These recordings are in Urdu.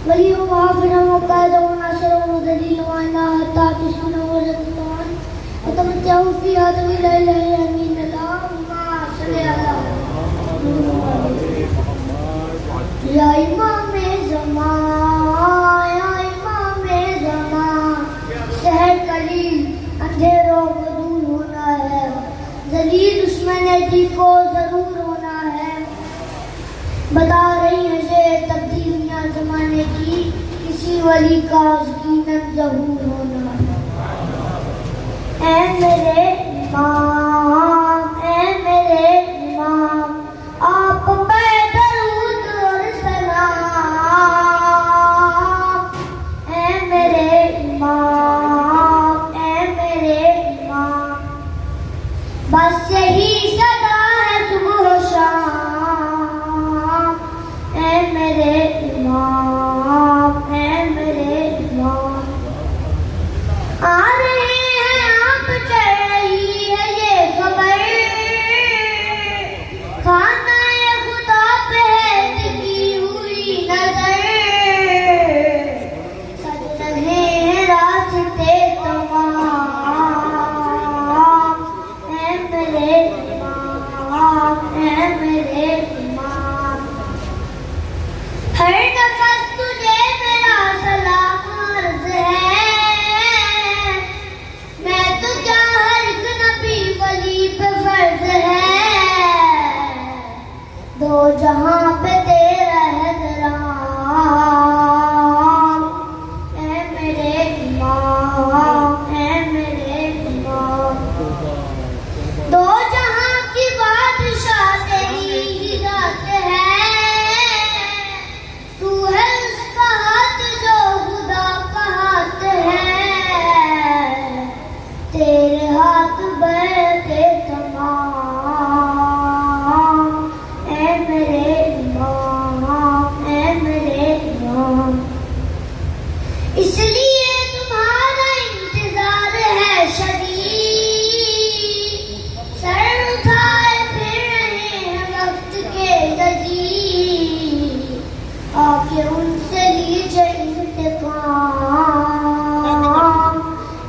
ولی وحافظا وقائدا وناصرا وذليلا وعنا حتى تسكن وزدتان وتمتعوا فيها طويل إلى يمين اللهم صل على یا امام زمان یا امام زمان شہر قلیل اندھیروں کو دور ہونا ہے ذلیل دشمنی کو ضرور ہونا ہے بتا رہی ہیں یہ تبدیلیاں زمانے کی کسی ولی کا یقیناً ظہور ہونا ہے اے میرے امام اے میرے امام آپ پہ درود اور سلام اے میرے امام اے میرے امام بس یہی صدا ہے صبح و شام اے میرے امام اے میرے امام آ رہے ہیں آپ چڑھ رہی ہے یہ خبر خانہ خدا پہ ہے ٹکی ہوئی نظر سج رہے ہیں راستے تمام اے میرے امام اے میرے امام ہر نفس تجھے میرا سلام عرض ہے میں تو کیا ہر ایک نبی ولی پہ فرض ہے دو جہاں پہ تیرا ہے درام اے میرے امام اے میرے امام دو جہاں کی بادشاہ تیری ہی ذات ہے تو ہے اس کا ہاتھ جو خدا کا ہاتھ ہے تیرے ہاتھ برتے تمام اے میرے امام اے میرے امام اس لیے تمہارا انتظار ہے شدید سر اٹھائے پھر رہے ہیں وقت کے جدید آ کے ان سے لیجئے انتقام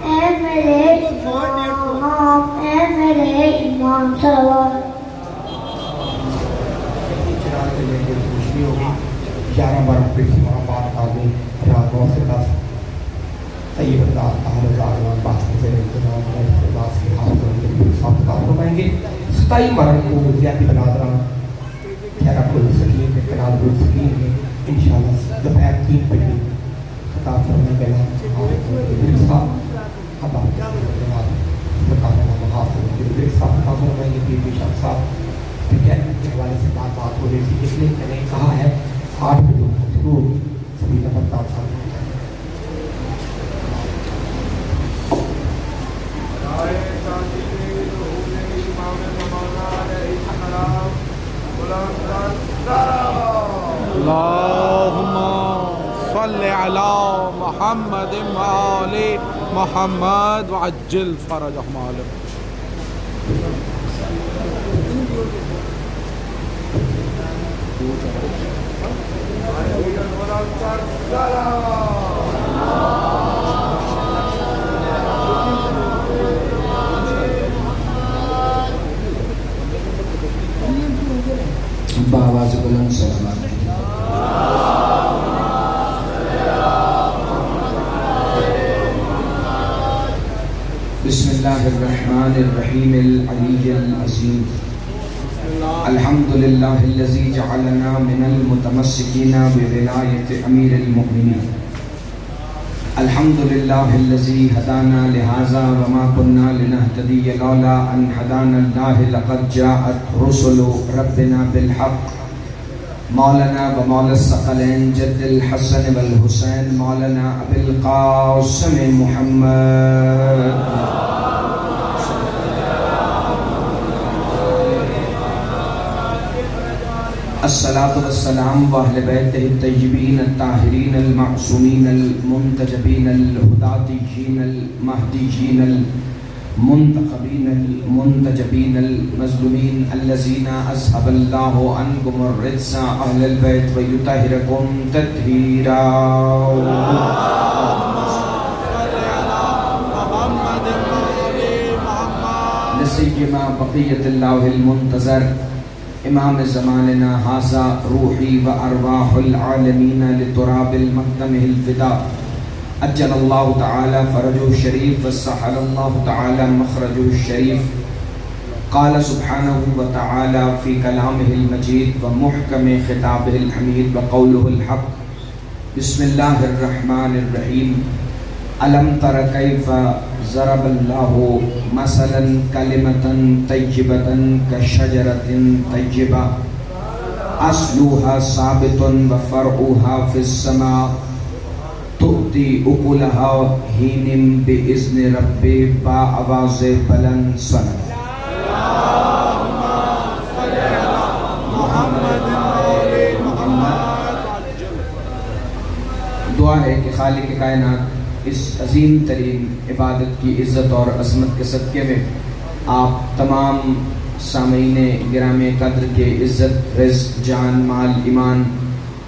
اے میرے امام اے میرے امام صلوات 11 بار پریسی محمد آگے رات 9 سے 10 طیب اللہ تعالیٰ دعوان باستے سے انتظام ہے خلاص کی حاصل کرنے کے ساتھ کام فرمائیں گے 27 مرن کو زیادی بنادران کھیرہ کل سکین کے کنال گل سکین میں انشاءاللہ دوپہر 3 بجے خطاب فرمائیں گے حافظ کے صاحب اب آپ کے مقام حافظ کے صاحب خطاب فرمائیں گے پیر بشاق صاحب ٹھیک ہے کے حوالے سے بات ہو رہی تھی اس لیے میں نے کہا ہے 8 بجے ضرور سبھی کا پرتاب صاحب اللہم صلی علی محمد وآل محمد وعجل فرجہم علیہ بآواز بلند صلوات بسم اللہ الرحمن الرحیم العلی العظیم الحمدللہ الذی جعلنا من المتمسکین بولایت امیر المؤمنین الحمدللہ الذی ہدانا لہذا وما کننا لنہتدی لولا ان ہدانا اللہ لقد جاءت رسل ربنا بالحق مولانا و مولا الثقلین جد الحسن والحسین مولانا ابی القاسم محمد الصلاة والسلام وأهل بيته الطيبين الطاهرين المعصومين المنتجبين الهداتيين المهديين منتخبین المنتجبین المظلومین الذین اذهب اللہ عنکم الرجس اہل البیت ویطہرکم تطہیرا. لسیما بقیت اللہ المنتظر امام زماننا ھذا روحی و ارواح العالمین لتراب المقدم الفدا اجل اللہ تعالی فرجہ الشریف وسہل اللہ تعالی مخرجہ الشریف. قال سبحانہ وتعالی فی کلامہ المجید ومحکم خطابہ الحمید وقولہ الحق. بسم اللہ الرحمن الرحیم. الم تر کیف ضرب اللہ مثلا کلمۃ طیبۃ کشجرۃ طیبہ اصلها ثابت وفرعها فی السماء تؤتی اکلها حین باذن رب با آواز بلند. صلی دعا ہے کہ خالق کائنات اس عظیم ترین عبادت کی عزت اور عظمت کے صدقے میں آپ تمام سامعین گرام قدر کے عزت، رزق، جان، مال، ایمان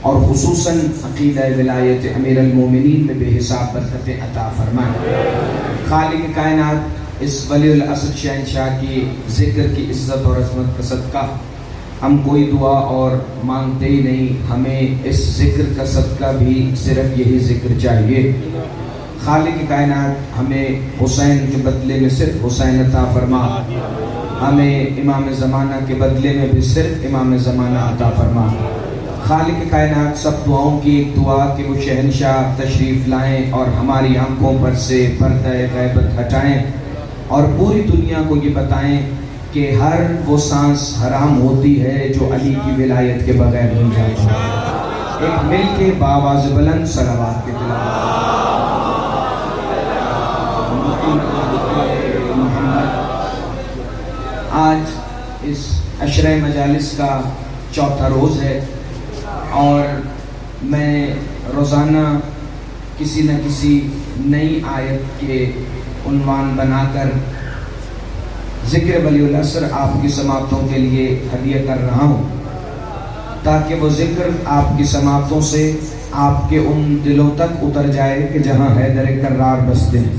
اور خصوصاً عقیدہ ولایت امیر المومنین میں بے حساب برکتیں عطا فرمائیں. خالق کائنات اس ولی العصر شہنشاہ کی ذکر کی عزت اور عظمت کا صدقہ ہم کوئی دعا اور مانگتے ہی نہیں، ہمیں اس ذکر کا صدقہ بھی صرف یہی ذکر چاہیے. خالق کائنات ہمیں حسین کے بدلے میں صرف حسین عطا فرما، ہمیں امام زمانہ کے بدلے میں بھی صرف امام زمانہ عطا فرما. خالق کائنات سب دعاؤں کی ایک دعا کہ وہ شہنشاہ تشریف لائیں اور ہماری آنکھوں پر سے پردہ غیبت ہٹائیں اور پوری دنیا کو یہ بتائیں کہ ہر وہ سانس حرام ہوتی ہے جو علی کی ولایت کے بغیر نہیں جاتی. ایک مل کے بآواز بلند صلوات کے تلاوت. آج اس عشرہ مجالس کا چوتھا روز ہے اور میں روزانہ کسی نہ کسی نئی آیت کے عنوان بنا کر ذکر ولی العصر آپ کی سماعتوں کے لیے ہدیہ کر رہا ہوں تاکہ وہ ذکر آپ کی سماعتوں سے آپ کے ان دلوں تک اتر جائے کہ جہاں حیدر کرار بستے ہیں.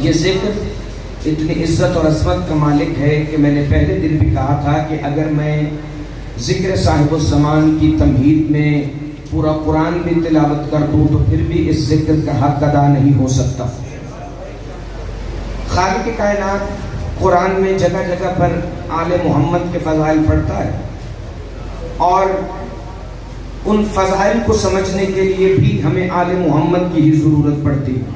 یہ ذکر اتنی عزت اور عظمت کا مالک ہے کہ میں نے پہلے دن بھی کہا تھا کہ اگر میں ذکر صاحب الزمان کی تمہید میں پورا قرآن بھی تلاوت کر دوں تو پھر بھی اس ذکر کا حق ادا نہیں ہو سکتا. خالق کائنات قرآن میں جگہ جگہ پر آل محمد کے فضائل پڑھتا ہے اور ان فضائل کو سمجھنے کے لیے بھی ہمیں آل محمد کی ہی ضرورت پڑتی ہے.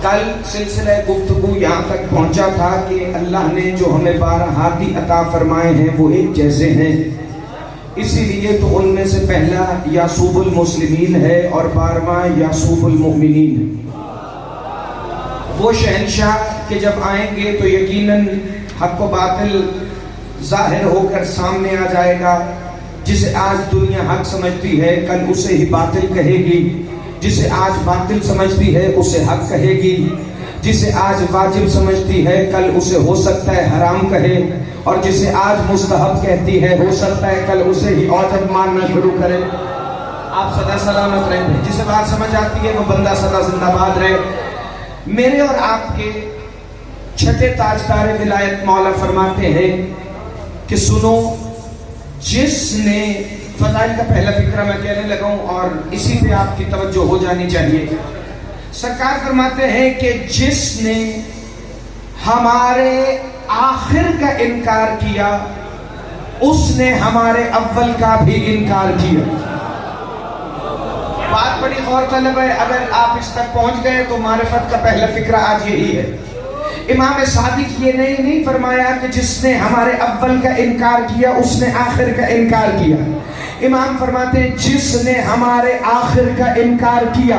کل سلسلہ گفتگو یہاں تک پہنچا تھا کہ اللہ نے جو ہمیں 12 ہادی عطا فرمائے ہیں وہ ایک جیسے ہیں، اسی لیے تو ان میں سے پہلا یعصوب المسلمین ہے اور 12واں یعصوب المؤمنین ہے. وہ شہنشاہ کہ جب آئیں گے تو یقیناً حق و باطل ظاہر ہو کر سامنے آ جائے گا. جسے آج دنیا حق سمجھتی ہے کل اسے ہی باطل کہے گی، جسے آج باطل سمجھتی ہے اسے حق کہے گی، جسے آج واجب سمجھتی ہے کل اسے ہو سکتا ہے حرام کہے، اور جسے آج مستحب کہتی ہے ہو سکتا ہے کل اسے ہی واجب ماننا شروع کرے. آپ سدا سلامت رہیں. جسے بات سمجھ آتی ہے وہ بندہ سدا زندہ باد رہے. میرے اور آپ کے چھٹے تاجدار ولایت مولا فرماتے ہیں کہ سنو، جس نے فضائل کا پہلا فکرہ میں کہنے لگا ہوں اور اسی پہ آپ کی توجہ ہو جانی چاہیے. سرکار فرماتے ہیں کہ جس نے ہمارے آخر کا انکار کیا اس نے ہمارے اول کا بھی انکار کیا. بات بڑی غور طلب ہے. اگر آپ اس تک پہنچ گئے تو معرفت کا پہلا فکرہ آج یہی ہے. امام صادق یہ نہیں فرمایا کہ جس نے ہمارے اول کا انکار کیا اس نے آخر کا انکار کیا. امام فرماتے ہیں جس نے ہمارے آخر کا انکار کیا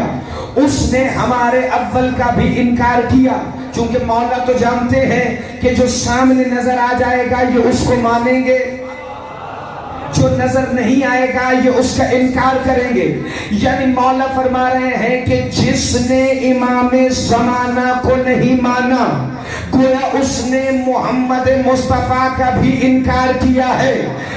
اس نے ہمارے اول کا بھی انکار کیا. چونکہ مولا تو جانتے ہیں کہ جو سامنے نظر آ جائے گا یہ اس کو مانیں گے، جو جو نظر نہیں آئے گا یہ اس کا انکار کریں گے. یعنی مولا فرما رہے ہیں کہ جس نے امام زمانہ کو نہیں مانا گویا اس نے محمد مصطفیٰ کا بھی انکار کیا ہے.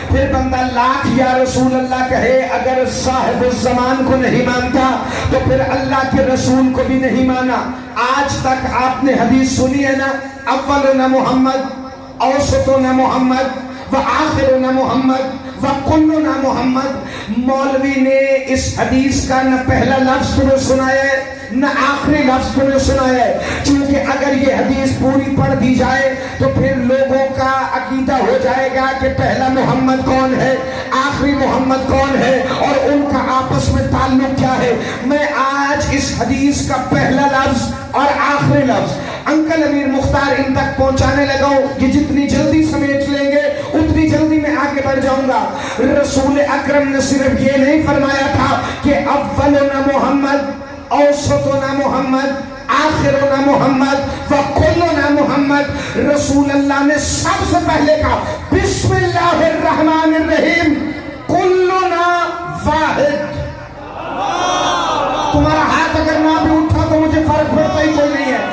پھر بندہ لاکھ یا رسول اللہ کہے اگر صاحب الزمان کو نہیں مانتا تو پھر اللہ کے رسول کو بھی نہیں مانا. آج تک آپ نے حدیث سنی ہے نا, اولنا محمد, اوسطنا محمد, وآخرنا محمد, وکلنا محمد. مولوی نے اس حدیث کا نہ پہلا لفظ تمہیں سنایا ہے نہ آخری لفظ تمہیں سنایا ہے. چونکہ اگر یہ حدیث پوری پڑھ دی جائے تو پھر لوگوں کا عقیدہ ہو جائے گا کہ پہلا محمد کون ہے, آخری محمد کون ہے, اور ان کا آپس میں تعلق کیا ہے. میں آج اس حدیث کا پہلا لفظ اور آخری لفظ انکل امیر مختار ان تک پہنچانے لگا ہوں. یہ جتنی جلدی سمیٹ لیں گے اتنی جلدی میں آگے بڑھ جاؤں گا. رسول اکرم نے صرف یہ نہیں فرمایا تھا کہ اولنا محمد, اوسطنا محمد, آخرنا محمد, وکلنا محمد. رسول اللہ نے سب سے پہلے کہا بسم اللہ الرحمن الرحیم, کلنا واحد. تمہارا ہاتھ اگر نہ بھی اٹھا تو مجھے فرق پڑتا ہی کوئی نہیں ہے.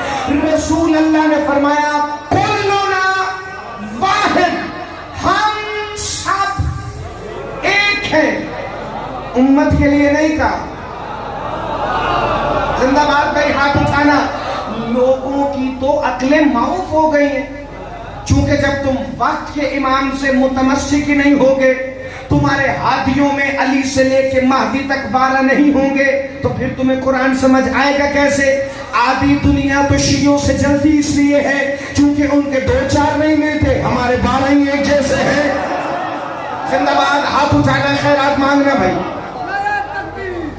رسول اللہ نے فرمایا کلنا واحد, ہم سب ایک ہیں. امت کے لیے نہیں کہا. زندہ باد بھائی ہاتھ اٹھانا. لوگوں کی تو عقلیں معاف ہو گئی ہیں. چونکہ جب تم وقت کے امام سے متمسک ہی نہیں ہوگے, تمہارے ہاتھیوں میں علی سے لے کے مہدی تک 12 نہیں ہوں گے, تو پھر تمہیں قرآن سمجھ آئے گا کیسے؟ آدھی دنیا تو شیعوں سے جلدی اس لیے ہے چونکہ ان کے 2-4 نہیں ملتے, ہمارے 12 ہی ایک جیسے ہیں. زندہ باد, ہاتھ اٹھانا, خیرات مانگنا بھائی.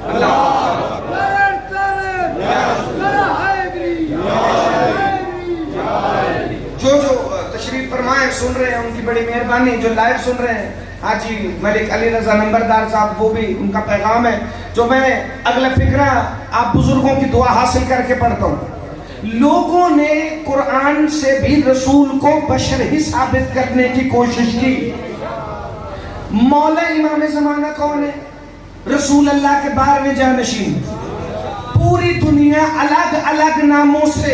اللہ جو تشریف فرمائے سن رہے ہیں ان کی بڑی مہربانی. جو لائیو سن رہے ہیں حاجی ملک علی رضا نمبردار صاحب, وہ بھی ان کا پیغام ہے جو میں اگلا فکرہ آپ بزرگوں کی دعا حاصل کر کے پڑھتا ہوں. لوگوں نے قرآن سے بھی رسول کو بشر ہی ثابت کرنے کی کوشش کی. مولا امام زمانہ کون ہے؟ رسول اللہ کے 12ویں جانشین. پوری دنیا الگ الگ ناموں سے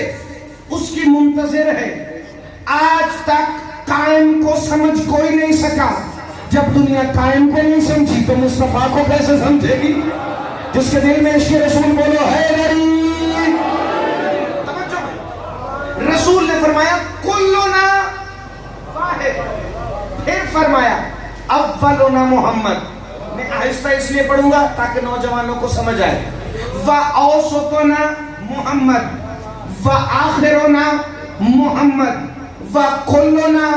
اس کی منتظر ہے. آج تک قائم کو سمجھ کوئی نہیں سکا. جب دنیا قائم کو نہیں سمجھی تو مصطفیٰ کو کیسے سمجھے گی؟ جس کے دل میں عشق رسول بولو حیدری. رسول نے فرمایا کلنا واحد. پھر فرمایا اولنا محمد. میں آہستہ اس لیے پڑھوں گا تاکہ نوجوانوں کو سمجھ آئے. وَأَوْسَطُنَا محمد, وَآخِرُنَا محمد, وَكُلُّنَا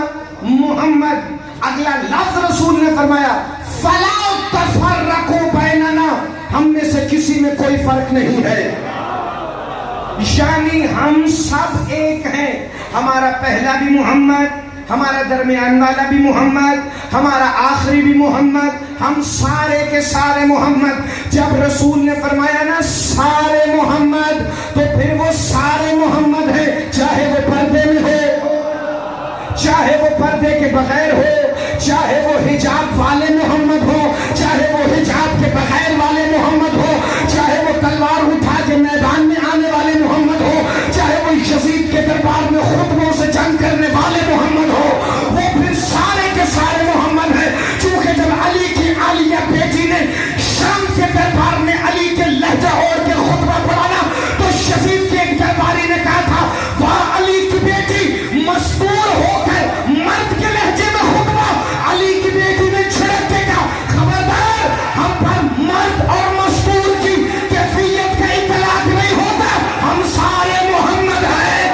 محمد. اگلا لفظ رسول نے فرمایا فَلَا تَفَرَّقُوا بَيْنَنَا, ہم میں سے کسی میں کوئی فرق نہیں ہے. یعنی ہم سب ایک ہیں. ہمارا پہلا بھی محمد, ہمارا درمیان والا بھی محمد, ہمارا آخری بھی محمد, ہم سارے کے سارے محمد. جب رسول نے فرمایا نا سارے محمد, تو پھر وہ سارے محمد ہیں, چاہے وہ پردے میں ہو, چاہے وہ پردے کے بغیر ہو, چاہے وہ حجاب والے محمد ہو, چاہے وہ حجاب کے بغیر والے محمد ہو, چاہے وہ تلوار اٹھا کے میدان میں آنے والے محمد ہو, چاہے وہ یزید کے دربار میں خطبوں سے جنگ کرنے والے محمد ہو, وہ پھر سارے کے سارے محمد ہیں. چونکہ جب علی کی عالیہ بیٹی نے شام کے دربار میں علی کے لہجہ اور کے خطبہ پڑھانا تو یزید کے ایک درباری نے کہا تھا واہ علی کی بیٹی مستور ہو کر مرد کے لہجے میں خطبہ. علی کی بیٹی نے چھڑک کے کہا خبردار, ہم پر مرد اور مستور کی کیفیت کا اطلاق نہیں ہوتا, ہم سارے محمد ہیں.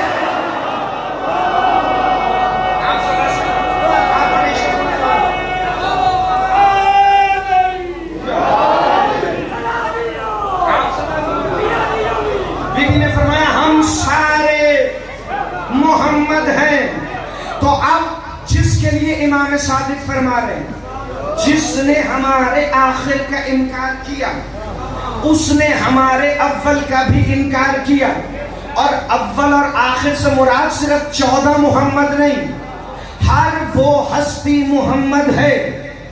بیوی نے فرمایا ہم سارے محمد ہیں. تو اب جس کے لیے امام صادق فرما رہے ہیں, جس نے ہمارے آخر کا انکار کیا اس نے ہمارے اول کا بھی انکار کیا. اور اول اور آخر سے مراد صرف 14 محمد نہیں, ہر وہ ہستی محمد ہے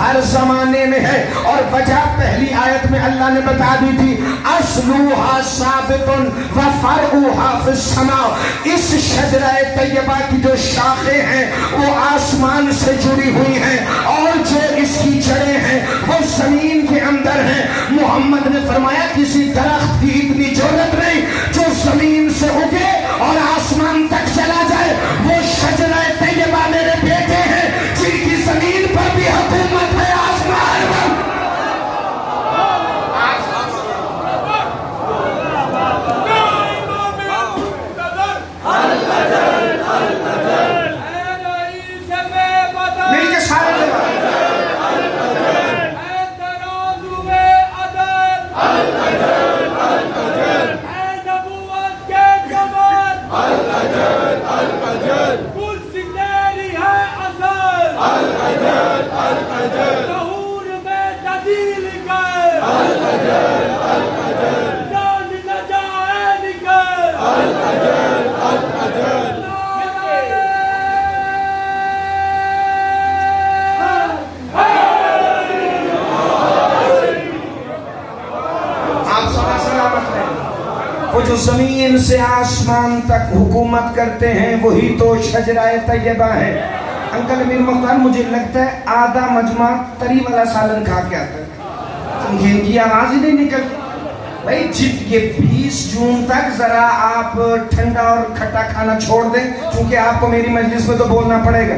ہر زمانے میں ہے، اور وجہ پہلی آیت میں اللہ نے بتا دی تھی، اصلوہا ثابت وفرعوہا فی السماء، اس شجرہ طیبہ کی جو شاخیں ہیں وہ آسمان سے جڑی ہوئی ہیں، اور جو اس کی جڑیں ہیں وہ زمین کے اندر ہیں۔ محمد نے فرمایا کسی درخت کی اتنی ضرورت نہیں جو زمین سے اگے اور آسمان تک چلا جائے، وہ شجرہ طیبہ میرے بیٹے ہیں جن کی زمین پر بھی حکومت ہے، آسمان پر۔ مل کے سارے وہ جو زمین سے آسمان تک حکومت کرتے ہیں وہی تو شجرہ طیبہ ہے۔ انکل امیر مختار، مجھے لگتا ہے آدھا مجمع تری والا سالن کھا کے آتا ہے، ان کی آواز ہی نہیں نکل بھائی۔ یہ 20 جون تک ذرا آپ ٹھنڈا اور کھٹا کھانا چھوڑ دیں، چونکہ آپ کو میری مجلس میں تو بولنا پڑے گا۔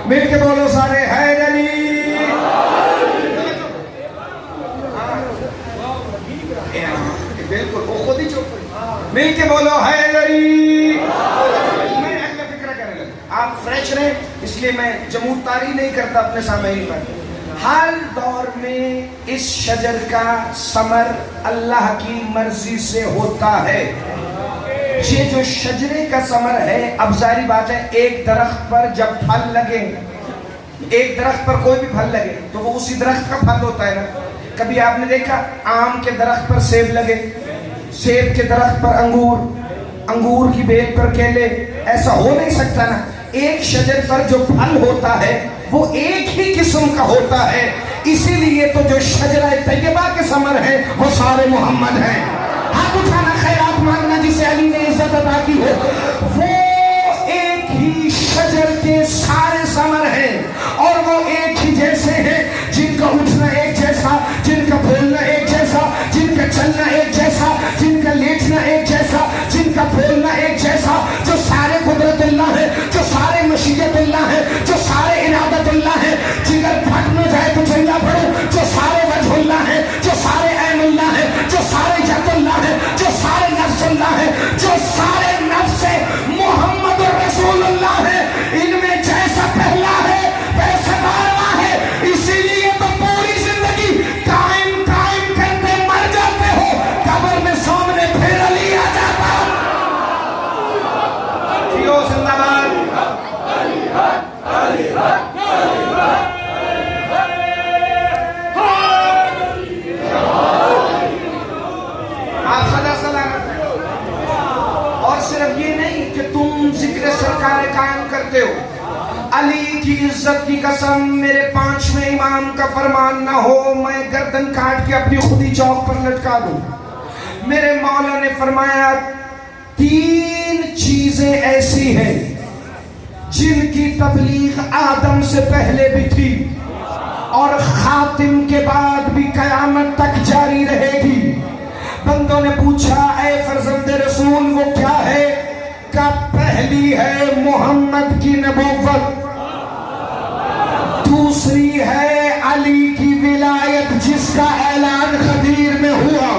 مل کے بولو سارے، حیدر علی۔ بالکل وہ خود ہی چپ، مل کے بولو حیدری۔ میں اگلا فکرہ کرنے لگا، آپ فریش رہیں اس لیے میں جمود طاری نہیں کرتا اپنے سامعین پر۔ ہر دور میں اس شجر کا ثمر اللہ کی مرضی سے ہوتا ہے۔ یہ جو شجرے کا ثمر ہے، اب ظاہری بات ہے ایک درخت پر جب پھل لگے، ایک درخت پر کوئی بھی پھل لگے تو وہ اسی درخت کا پھل ہوتا ہے نا۔ کبھی آپ نے دیکھا آم کے درخت پر سیب لگے، سیب کے درخت پر انگور، انگور کی بیل پر کیلے، ایسا ہو نہیں سکتا نا۔ ایک شجر پر جو پھل ہوتا ہے وہ ایک ہی قسم کا ہوتا ہے، اسی لیے تو جو شجرہ طیبہ کے ثمر ہیں وہ سارے محمد ہیں۔ ہاتھ اٹھانا، خیرات مانگنا جسے علی نے عزت عطا کی ہو، وہ ایک ہی شجر کے سارے ثمر ہیں، اور وہ ایک ہی جیسے ہیں، جن کا اٹھنا ایک جیسا، جن کا بولنا ایک جیسا، جن کا چلنا ایک جیسا، جن کا لیٹنا ایک جیسا، جن کا بولنا ایک جیسا، جو سارے قدرت اللہ ہے، جو سارے مشیت اللہ ہے، جو سارے ارادت اللہ ہے۔ جگر پھٹ نہ جائے تو چنگا پڑھو، جو سارے وجہ اللہ ہے، جو سارے عین اللہ ہے، جو سارے جد اللہ ہے، جو سارے نفس اللہ ہے، جو سارے نفس محمد رسول اللہ ہے۔ ان میں جیسا پہلا ہے ویسا بارواں ہے، اسی لیے تو پوری زندگی قائم قائم کرتے مر جاتے ہو، قبر میں سامنے پھر علی آ جاتا۔ جیو زندہ باد۔ آپ صدا سلامت ہیں۔ اور صرف یہ نہیں کہ تم ذکر سرکار قائم کرتے ہو، علی کی عزت کی قسم، میرے 5ویں امام کا فرمان نہ ہو میں گردن کاٹ کے اپنی خودی چوک پر لٹکا دوں۔ میرے مولا نے فرمایا 3 چیزیں ایسی ہیں جن کی تبلیغ آدم سے پہلے بھی تھی اور خاتم کے بعد بھی قیامت تک جاری رہے گی۔ بندوں نے پوچھا اے فرزند رسول وہ کیا ہے؟ کہ پہلی ہے محمد کی نبوت، دوسری ہے علی کی ولایت جس کا اعلان غدیر میں ہوا۔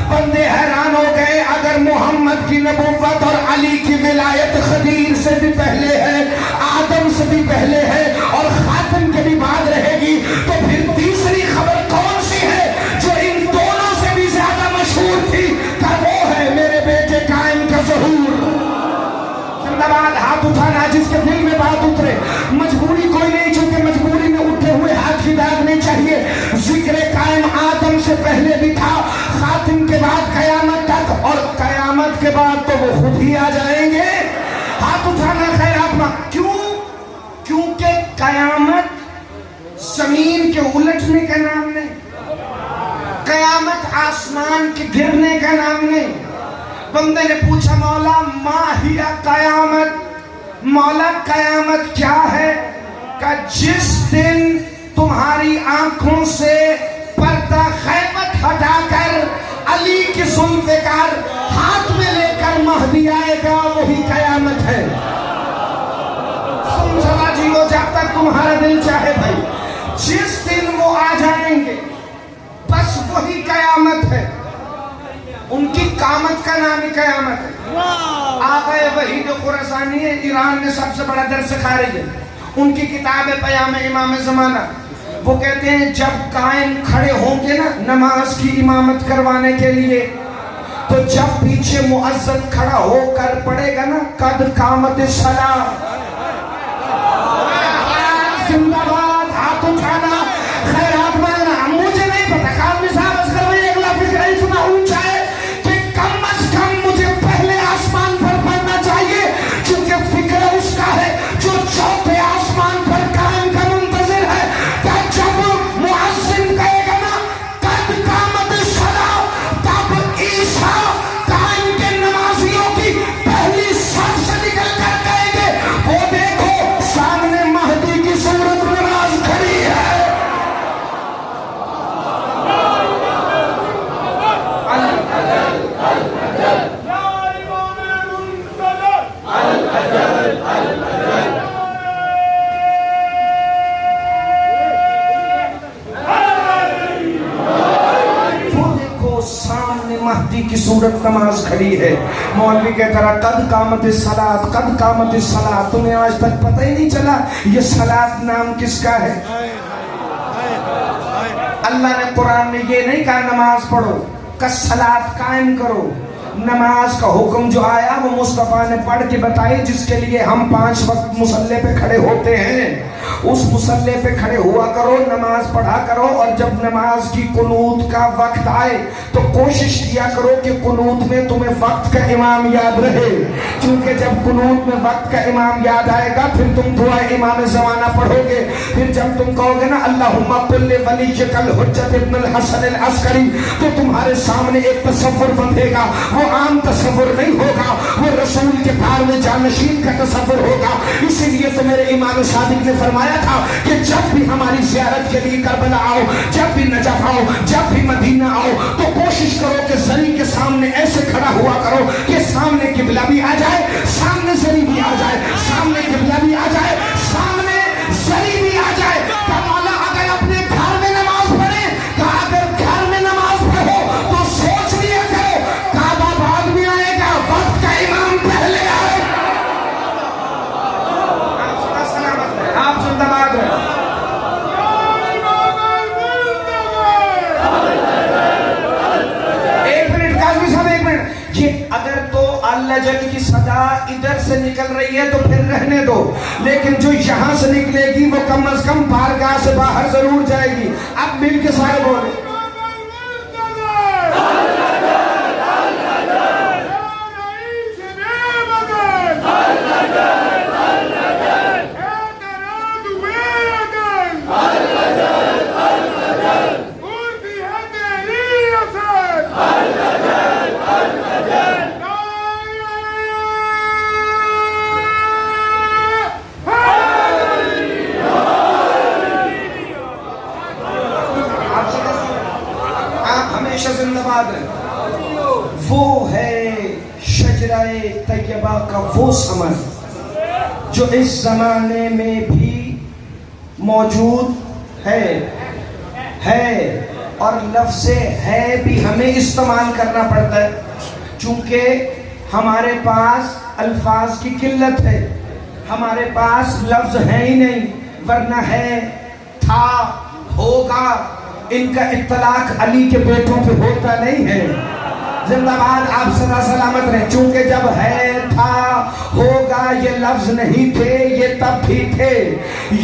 بندے حیران ہو گئے، اگر محمد کی نبوت اور علی کی ولایت غدیر سے بھی پہلے ہے، آدم سے بھی پہلے ہے اور خاتم کے بھی بعد رہے گی، تو پھر تیسری خبر کون سی ہے جو ان دونوں سے بھی زیادہ مشہور تھی؟ کہ وہ ہے میرے بیٹے قائم کا ظہور۔ زندہ باد۔ ہاتھ اٹھانا جس کے دل میں بات اترے، مجبوری کوئی نہیں، چونکہ مجبوری میں اٹھے ہوئے ہاتھ کی داغ نہیں چاہیے۔ ذکر قائم آدم سے پہلے بھی تھا، خاتم کے بعد قیامت تک، اور قیامت کے بعد تو وہ خود ہی آ جائیں گے۔ ہاتھ اٹھانا خیرات میں۔ کیوں؟ کیونکہ قیامت پلٹنے کا نام نہیں، قیامت آسمان کے گرنے کا نام نہیں۔ بندے نے پوچھا مولا ما ہی قیامت، مولا قیامت کیا ہے؟ کہ جس دن تمہاری آنکھوں سے پردہ خیبت ہٹا کر علی کی ذوالفقار ہاتھ میں لے کر مہدی آئے گا، وہی قیامت ہے۔ سن سلا جی وہ جب تک تمہارا دل چاہے بھائی، جس دن وہ آ جائیں گے بس وہی قیامت ہے۔ ان کی قامت کا نام ہی قیامت ہے۔ آقا وحید خراسانی ہے، ایران میں سب سے بڑا درس خارج ہے، ان کی کتاب ہے پیام امام زمانہ۔ وہ کہتے ہیں جب قائم کھڑے ہوں گے نا نماز کی امامت کروانے کے لیے، تو جب پیچھے مؤذن کھڑا ہو کر پڑے گا نا قد قامت الصلاۃ، زندہ باد، ہاتھ اٹھانا، خیرات مانگنا۔ مجھے نہیں پتا قاضی صاحب اصغر میں ایک لفظ اتنا اونچا ہے کہ کم از کم مجھے پہلے آسمان پر پڑھنا چاہیے، کیونکہ فکر اس کا ہے جو چوتھے آسمان پر قائم کا منتظر ہے۔ کہ جب مؤذن کہے گا نا قد قامت الصلاۃ، تب عیسیٰ قائم کے نمازیوں کی پہلی صف سے نکل کر کہیں گے وہ دیکھو سامنے مہدی کی صورت نماز کھڑی ہے۔ سامنے مہدی کی صورت نماز کھڑی ہے۔ مولوی کہتا رہا قد قامت الصلاۃ، قد قامت الصلاۃ۔ تمہیں آج تک پتہ ہی نہیں چلا یہ صلاۃ نام کس کا ہے؟ اللہ نے قرآن میں یہ نہیں کہا نماز پڑھو، کہ صلاۃ قائم کرو۔ نماز کا حکم جو آیا وہ مصطفیٰ نے پڑھ کے بتائی، جس کے لیے ہم 5 وقت مصلی پہ کھڑے ہوتے ہیں۔ اس مصلی پہ کھڑے ہوا کرو، نماز پڑھا کرو، اور جب نماز کی قنوت کا وقت آئے تو کوشش کیا کرو کہ قنوت میں تمہیں وقت کا امام یاد رہے، کیونکہ جب قنوت میں وقت کا امام یاد آئے گا پھر تم دعا امام زمانہ پڑھو گے۔ پھر جب تم کہو گے نا اللہم قل لولیک الحجۃ ابن الحسن العسکری، تو تمہارے سامنے ایک تصور بندھے گا، وہ عام تصور نہیں ہوگا، وہ رسول کے پار میں جانشین کا تصور ہوگا۔ اسی لیے تو میرے امام صادق نے فرمایا تھا کہ جب بھی ہماری زیارت کے لیے کربلا آؤ، جب بھی نجف آؤ، جب بھی مدینہ آؤ، تو کوشش کرو کہ زری کے سامنے ایسے کھڑا ہوا کرو کہ سامنے قبلہ بھی آ جائے، سامنے زری بھی آ جائے، سامنے قبلہ بھی آ جائے، سامنے زری بھی آ جائے۔ کہ مولا اگر اپنے گھر میں نماز پڑھے، کہ اگر گھر میں نماز پڑھو تو سوچ لیا کرو کعبہ بعد میں آئے گا، وقت کا امام پہلے آئے۔ آپ زندہ باد رہے۔ ایک منٹ قاضی صاحب، ایک منٹ، یہ اگر تو اللہ جل کی صدا ادھر سے نکل رہی ہے تو پھر رہنے دو، لیکن جو یہاں سے نکلے گی وہ کم از کم بارگاہ سے باہر ضرور جائے گی۔ اب مل کے سارے بولے زندہ باد رہے۔ وہ ہے شجرہ طیبہ کا وہ ثمر جو اس زمانے میں بھی موجود ہے، اور لفظ ہے بھی ہمیں استعمال کرنا پڑتا ہے، چونکہ ہمارے پاس الفاظ کی قلت ہے، ہمارے پاس لفظ ہے ہی نہیں، ورنہ ہے، تھا، ہوگا، ان کا اطلاق علی کے بیٹوں پہ ہوتا نہیں ہے۔ زندہ باد، آپ سدا سلامت رہیں، چونکہ جب ہے، تھا، ہوگا یہ لفظ نہیں تھے، یہ تب بھی تھے۔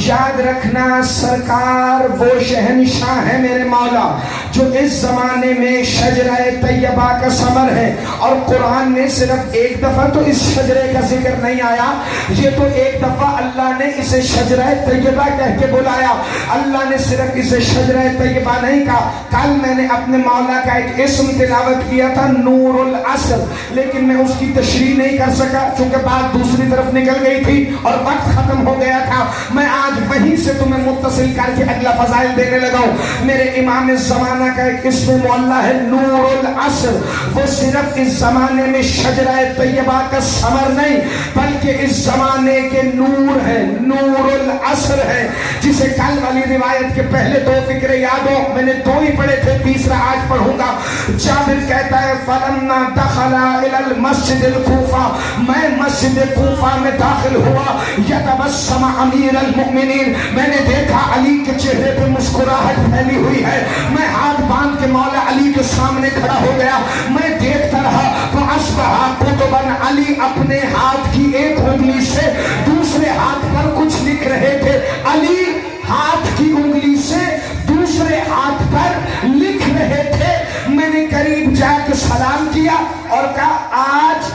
یاد رکھنا سرکار وہ شہنشاہ ہے میرے مولا جو اس زمانے میں شجرہ طیبہ کا ثمر ہے، اور قرآن نے صرف ایک دفعہ تو اس شجرے کا ذکر نہیں آیا، یہ تو ایک دفعہ اللہ نے اسے شجرہ طیبہ کہہ کے بلایا۔ اللہ نے صرف اسے شجرہ طیبہ نہیں کہا۔ کل میں نے اپنے مولا کا ایک اسم تلاوت کیا تھا، نور العصر، لیکن میں اس کی تشریح نہیں کر سکا چونکہ بات دوسری طرف نکل گئی تھی اور وقت ختم ہو گیا تھا۔ میں آج وہیں سے تمہیں متصل کر کے اگلا فضائل دینے لگا ہوں۔ میرے امام زمانہ کا ایک اسم معلیٰ ہے نور العصر، وہ صرف اس زمانے میں شجرہ طیبہ کا ثمر نہیں بلکہ اس زمانے کے نور ہے، نور العصر ہے، جسے کل والی روایت کے پہلے دو فکرے یاد ہو، میں نے دو ہی پڑھے تھے، تیسرا آج پڑھوں گا۔ جابر کہتا ہے فَلَمَّا دَخَلَ إِلَى الْمَسْجِدِ الْكُوفَةِ، میں مسجد کوفہ میں داخل ہوا، یتبسم امیر المؤمنین، میں نے دیکھا علی کے چہرے پہ مسکراہٹ پھیلی ہوئی ہے، میں ہاتھ باندھ کے مولا علی کے سامنے کھڑا ہو گیا، میں دیکھتا رہا، فَأَصْبَحَ قُطُبًا، علی اپنے ہاتھ کی ایک انگلی سے دوسرے ہاتھ پر کچھ لکھ رہے تھے، علی ہاتھ کی انگلی سے دوسرے ہاتھ پر لکھ رہے تھے۔ میں نے قریب جا کے سلام کیا اور کہا آج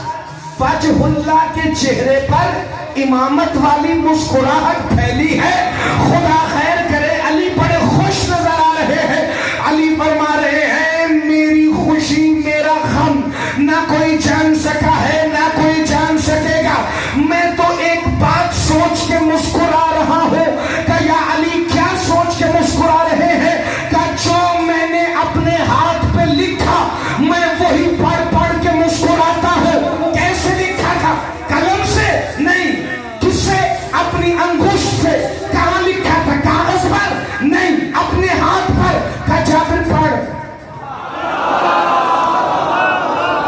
وجہ اللہ کے چہرے پر امامت والی مسکراہٹ پھیلی ہے، خدا خیر کرے۔ علی بڑے خوش نظر آ رہے ہیں، علی فرما رہے ہیں میری خوشی میرا غم نہ کوئی جان سکا ہے نہ کوئی جان سکے گا، میں تو ایک بات سوچ کے مسکرا رہا ہوں کہ یا علی کیا سوچ کے مسکرا رہے ہیں کہ جو میں نے اپنے ہاتھ پہ لکھا میں وہی پڑھ پڑھ کے مسکراتا ہوں۔ کیسے لکھا تھا؟ قلم سے نہیں، کس سے؟ اپنی انگشت سے۔ کہاں لکھا تھا؟ کاغذ پر نہیں، اپنے ہاتھ پر۔ کہ جابر پڑھ،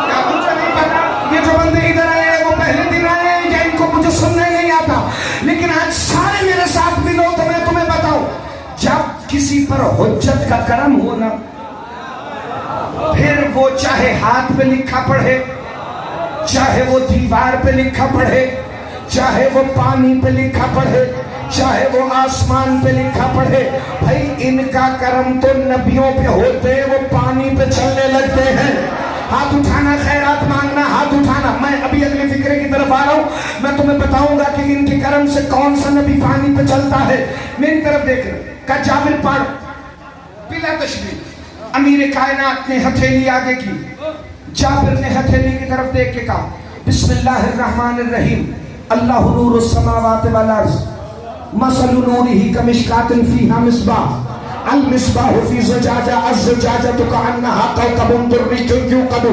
کیا مجھے نہیں پتا یہ جو بندے ادھر آئے ہیں وہ پہلے دن آئے ہیں یا ان کو مجھے سننے نہیں آتا، لیکن آج سارے میرے ساتھ ملو تو میں تمہیں بتاؤں، جب کسی پر حجت کا کرم ہو نا، پھر وہ چاہے ہاتھ پہ لکھا پڑھے، چاہے وہ دیوار پہ لکھا پڑھے، چاہے وہ پانی پہ لکھا پڑھے، چاہے وہ آسمان پہ لکھا پڑھے، بھائی ان کا کرم تو نبیوں پہ ہوتے، وہ پانی پہ چلنے لگتے ہیں۔ ہاتھ اٹھانا، خیرات مانگنا، ہاتھ اٹھانا۔ میں ابھی اگلے فکرے کی طرف آ رہا ہوں، میں تمہیں بتاؤں گا کہ ان کے کرم سے کون سا نبی پانی پہ چلتا ہے۔ میری طرف دیکھ رہے کہ جابر پڑھ بلا تشبیہ۔ امیر کائنات نے ہتھیلی آگے کی، جابر نے ہتھیلی کی طرف دیکھ کے کہا بسم اللہ الرحمن الرحیم، اللہ نور السماوات والارض مثل نورہ کمشکاۃ فیہا مصباح، المصباح فی زجاجہ، الزجاجۃ کأنہا کوکب درّی یوقد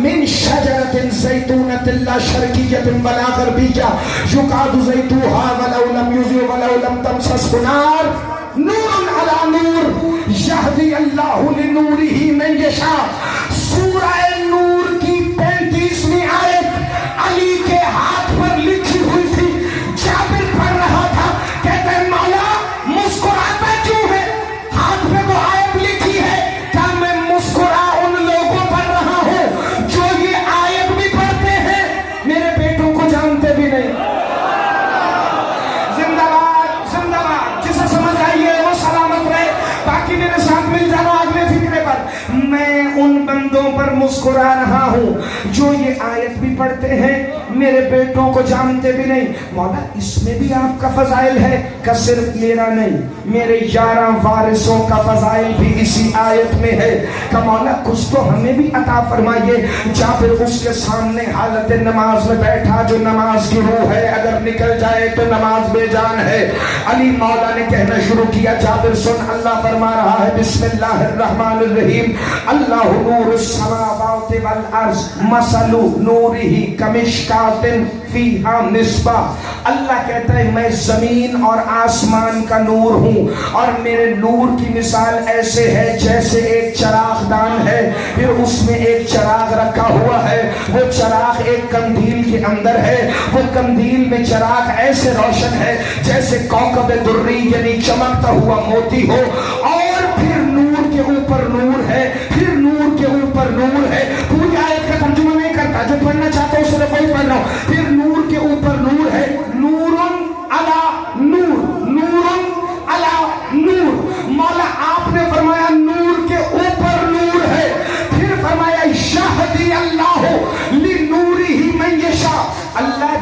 من شجرۃ زیتونۃ لا شرقیۃ ولا غربیہ یکاد زیتونہا ولو لم یضئ ولو لم تمسسہ نار، نور علی نور یہدی اللہ لنورہ من یشاء۔ سورہ نور کی 35ویں آیت علی کے ہاتھ پر لکھی ہوئی تھی، جابر پڑھ رہا تھا، کہتے ہیں مولا مسکراتا کیوں ہے؟ ہاتھ پہ تو آیت لکھی ہے کہ میں مسکرا ان لوگوں پر رہا ہوں جو یہ آیت بھی پڑھتے ہیں، میرے بیٹوں کو جانتے بھی نہیں۔ زندہ باد، زندہ باد، جسے سمجھ آئیے وہ سلامت رہے، باقی میرے ساتھ مل جانا اگلے فکرے پر۔ میں ان بندوں پر مسکرا رہا ہوں جو یہ آیت بھی پڑھتے ہیں، میرے بیٹوں کو جانتے بھی نہیں۔ مولا اس میں بھی آپ کا فضائل ہے کہ صرف میرا نہیں، میرے 11 وارثوں کا فضائل بھی اسی آیت میں ہے کہ مولا کچھ تو ہمیں بھی عطا فرمائیے۔ جابر اس کے سامنے حالت نماز میں بیٹھا، جو نماز کی روح ہے اگر نکل جائے تو نماز بے جان ہے۔ علی مولا نے کہنا شروع کیا، جابر سن، اللہ فرما رہا ہے بسم اللہ الرحمن الرحیم، اللہ نور السماوات والارض مثل نورہ کمشکاۃ فیہا مصباح۔ اللہ کہتا ہے میں زمین اور آسمان کا نور ہوں، اور میرے نور کی مثال ایسے ہے جیسے ایک چراغ دان ہے، پھر اس میں ایک چراغ رکھا ہوا ہے، وہ چراغ ایک قندیل کے اندر ہے، وہ قندیل میں چراغ ایسے روشن ہے جیسے کوکب درّی یعنی چمکتا ہوا موتی ہو، اور پھر نور کے اوپر نور ہے، پھر نور کے اوپر نور ہے۔ پوری آیت کا ترجمہ نہیں کرتا، جو پڑھنا چاہتا ہوں صرف وہی پڑھ رہا ہوں۔ پھر نور کے اوپر نور ہے، نورن علی نور، نورن علی نور۔ مولا آپ نے فرمایا نور کے اوپر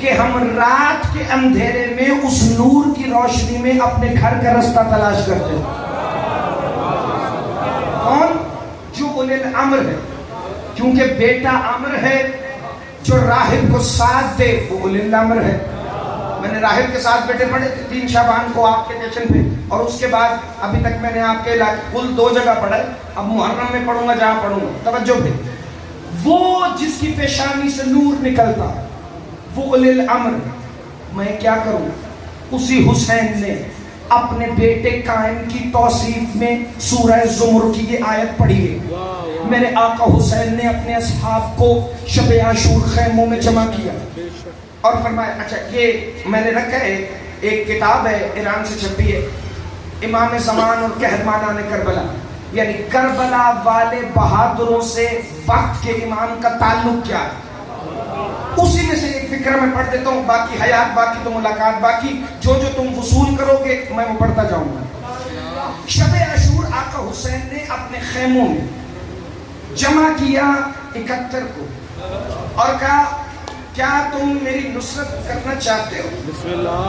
کہ ہم رات کے اندھیرے میں اس نور کی روشنی میں اپنے گھر کا رستہ تلاش کرتے ہیں. کون؟ جو اولی الامر ہے. کیونکہ بیٹا امر ہے، جو راہب کو ساتھ دے وہ اولی الامر ہے. میں نے راہب کے ساتھ بیٹے پڑھے تھے 3 شعبان کو آپ کے جشن پہ، اور اس کے بعد ابھی تک میں نے آپ کے علاقے کل 2 جگہ پڑھا ہے. اب محرم میں پڑھوں گا جہاں پڑھوں گا. توجہ پہ، وہ جس کی پیشانی سے نور نکلتا وہ اولی الامر. میں کیا کروں؟ اسی حسین نے اپنے بیٹے قائم کی توصیف میں سورہ زمر کی یہ آیت پڑھی ہے. میرے آقا حسین نے اپنے اصحاب کو شب عاشور خیموں میں جمع کیا اور فرمایا. اچھا یہ میں نے رکھا ہے، ایک کتاب ہے ایران سے چھپی ہے، امام زمان اور قہرمانان کربلا، یعنی کربلا والے بہادروں سے وقت کے امام کا تعلق کیا ہے. اسی میں سے ایک فکر میں پڑھ دیتا ہوں، باقی حیات باقی تو ملاقات باقی، جو جو تم وصول کرو گے میں وہ پڑھتا جاؤں گا. شب عاشور آقا حسین نے اپنے خیموں میں جمع کیا 71 کو اور کہا کیا تم میری نصرت کرنا چاہتے ہو؟ بسم اللہ.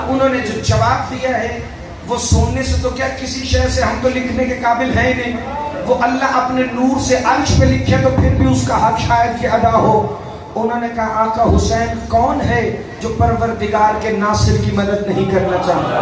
انہوں نے جو جواب دیا ہے وہ سننے سے تو کیا، کسی شے سے ہم تو لکھنے کے قابل ہیں نہیں. وہ اللہ اپنے نور سے عرش پہ لکھے تو پھر بھی اس کا حق شاید کہ ادا ہو. انہوں نے کہا آقا حسین کون ہے جو پروردگار کے ناصر کی مدد نہیں کرنا چاہتا؟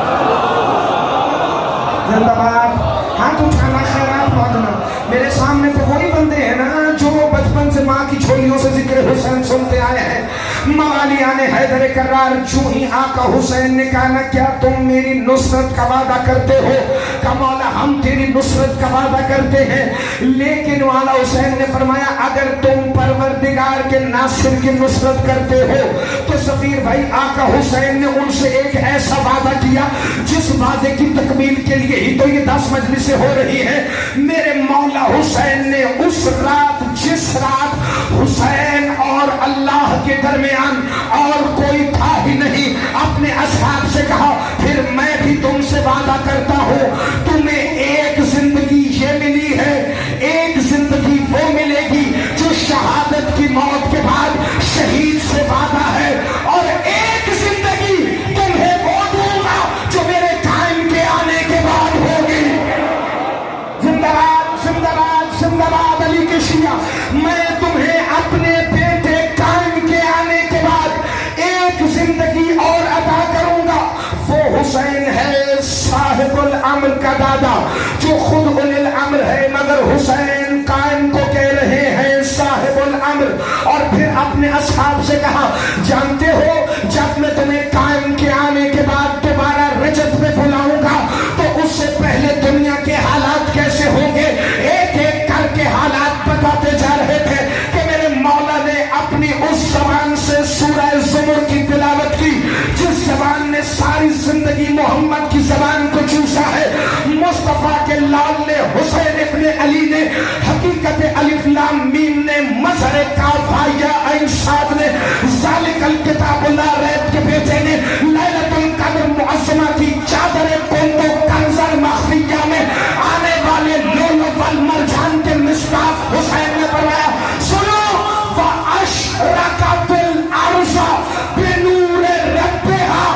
زندہ باد. ہاں تو کھانا خیرات پہنچنا. میرے سامنے تو وہی بندے ہیں نا جو بچپن سے ماں کی جھولیوں سے ذکر حسین سنتے آئے ہیں. موالیان حیدر کرار جو ہی آقا حسین نے کہا نا کیا تم میری نصرت کا وعدہ کرتے ہو؟ کہ مولا ہم تیری نصرت کا وعدہ کرتے ہیں. لیکن والا حسین نے فرمایا اگر تم پروردگار کے ناصر کی نصرت کرتے ہو تو سفیر بھائی آقا حسین نے ان سے ایک ایسا وعدہ کیا جس وعدے کی تکمیل کے لیے ہی تو یہ 10 مجلسیں ہو رہی ہیں. میرے مولا حسین نے اس رات، جس رات حسین اور اللہ کے درمیان اور کوئی تھا ہی نہیں، اپنے اصحاب سے کہا پھر میں بھی تم سے وعدہ کرتا ہوں، تمہیں ایک زندگی یہ ملی ہے، ایک زندگی وہ ملے گی جو شہادت کی موت کے بعد شہید سے وعدہ ہے، اور ایک زندگی تمہیں وہ دوں گا جو میرے قائم کے آنے کے بعد ہوگی. زندہ باد، زندہ باد، زندہ باد علی کے شیعہ. میں تمہیں اپنے بیٹے قائم کے آنے کے بعد ایک زندگی اور عطا کروں گا. وہ حسین ہے صاحب الامر کا دادا، جو خود اولی الامر ہے مگر حسین قائم کو کہہ رہے ہیں صاحب الامر. اور پھر اپنے اصحاب سے کہا جانتے ہو جب میں تمہیں قائم کے آنے کے بعد دوبارہ رجب میں بلاؤں گا تو اس سے پہلے دنیا کے حالات کیسے ہوں گے؟ ایک ایک کر کے حالات بتاتے جا رہے تھے کہ میرے مولا نے اپنی اس زبان سے سورہ زمر کی تلاوت کی جس زبان نے ساری زندگی محمد کی زبان کو چوسا ہے. مصطفیٰ کے لال نے، حسین ابن علی نے، حقیقت الف لام میم نے، مظہر کاف یا عین صاد نے، ذالک الکتاب لا ریب کے بیٹے نے، لیلۃ القدر معظمہ کی چادر کنز و کنزل مخفیہ میں آنے والے لولو والمرجان کے مصباح حسین نے فرمایا سنو وَأَشْرَقَتِ الْأَرْضُ بِنُورِ رَبِّهَا.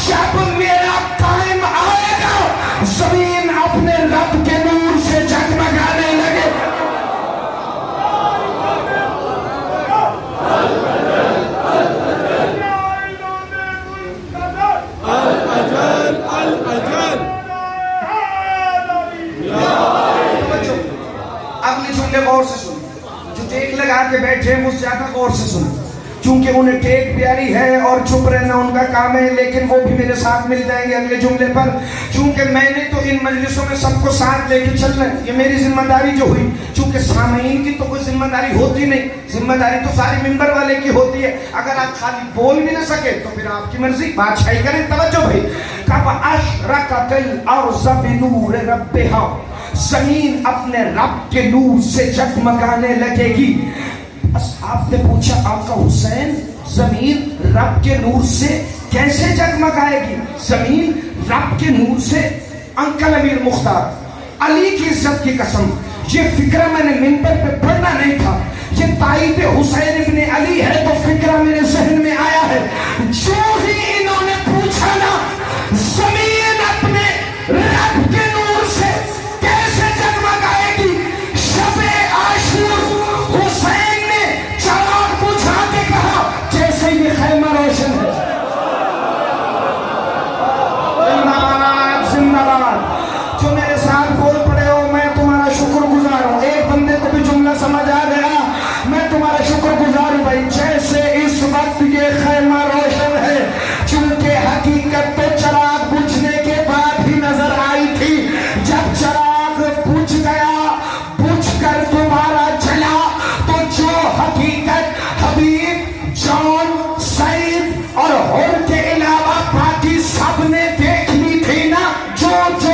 جب میرا قائم آئے گا زمین اپنے رب کے نور سے جگمگانے لگے. اگلی جملے غور سے سن، جو ٹیک لگا کے بیٹھے ہیں وہ زیادہ غور سے سن، چونکہ انہیں ٹیک پیاری ہے اور چپ رہنا ان کا کام ہے، لیکن وہ بھی میرے ساتھ مل جائیں گے اگلے جملے پر. چونکہ میں نے تو ان مجلسوں میں سب کو ساتھ لے کے چلنا ہے، یہ میری ذمہ داری جو ہوئی. چونکہ سامعین کی تو کوئی ذمہ داری ہوتی نہیں، ذمہ داری تو ساری ممبر والے کی ہوتی ہے. اگر آپ خالی بول بھی نہ سکے تو پھر آپ کی مرضی، بادشاہی کریں. توجہ بھائی، کہا وَأَشْرَقَتِ الْأَرْضُ بِنُورِ رَبِّهَا. زمین اپنے رب کے نور سے جگمگانے لگے گی. اصحاب نے پوچھا آقا حسین زمین رب کے نور سے کیسے جگمگائے گی؟ زمین رب کے نور سے. انکل امیر مختار، علی کی عزت کی قسم یہ فکرہ میں نے منبر پہ پڑھنا نہیں تھا، یہ تائید حسین ابن علی ہے تو فکرہ میرے ذہن میں آیا ہے، جو ہی انہوں نے پوچھا نا زمین اپنے رب کے نور سے کیسے جگمگائے گی، شب عاشور حسین نے چراغ بجھا کے کہا جیسے یہ خیمہ روشن ہے۔ جو میرے ساتھ بول پڑے ہو، میں تمہارا شکر گزار ہوں۔ ایک بندے کو بھی جملہ سمجھ آ گیا، میں تمہارا شکر گزار ہوں بھائی۔ جیسے اس وقت یہ خیمہ روشن ہے، چونکہ حقیقت تو چراغ بجھنے کے بعد ہی نظر آئی تھی، جب چراغ بجھ گیا، بجھ کر دوبارہ جلا، تو جو حقیقت حبیب، جان، سعید اور حر کے علاوہ باقی سب نے دیکھ لی تھی نا، جو